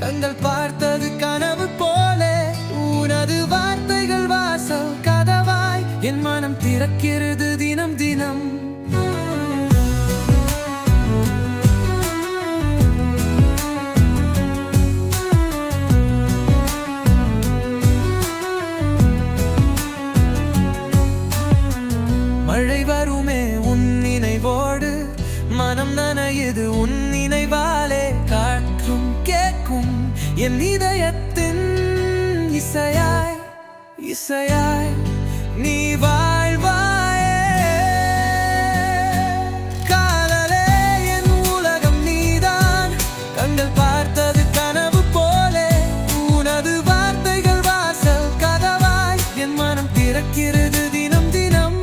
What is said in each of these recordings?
கண்கள் பார்த்தது கனவு போலே உனது வார்த்தைகள் வாசல் கதவாய் என் மனம் திறக்கிறது தினம் தினம். மழை வருமே உன் நினைவோடு, மனம் நனையுது உன் நினைவாலே. காற்றும் கேட்கும் என் இதயத்தின் இசையாய் இசையாய் நீ வாழ்வாயே. காதலே என் உலகம் நீதான், கண்கள் பார்த்தது கனவு போலே உனது வார்த்தைகள் வாசல் கதவாய் என் மனம் திறக்கிறது தினம் தினம்.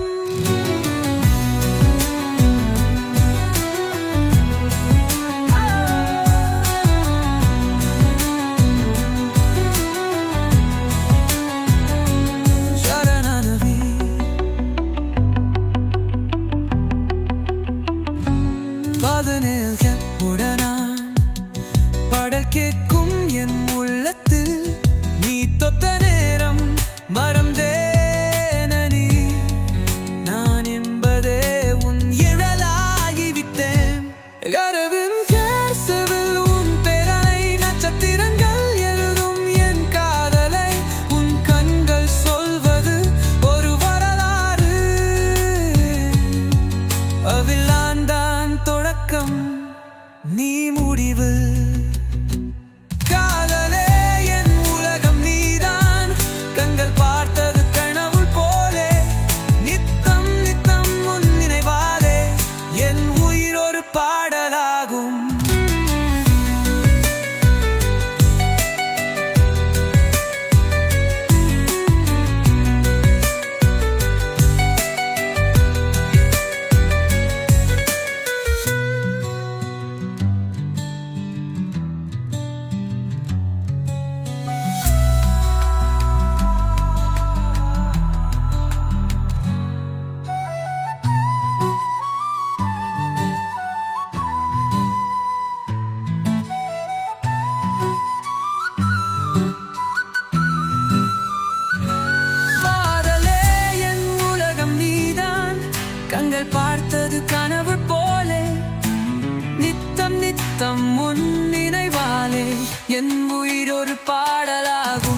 உடனான் பாடல் கேட்கும் என் உள்ளத்தில் நீ தொட்ட நேரம் மறந்தேனி நான் என்பதே உன் இழலாகிவிட்டேன். கரவின் கேசவில் உன் பெயரை நட்சத்திரங்கள் எழுதும் என் காதலை உன் கண்கள் சொல்வது ஒரு வரலாறு. அவிலாந்தான் தொடக்கம் நீ முடிவு. காதலே என் உலகம் நீதான், கண்கள் பார்த்தது கனவு போலே நித்தம் நித்தம் உன் நினைவாலே என் உயிர் ஒரு பாடலாகும். கண்கள் பார்த்தது கனவு போலே நித்தம் நித்தம் உன் நினைவாலே என் உயிர் ஒரு பாடலாகும்.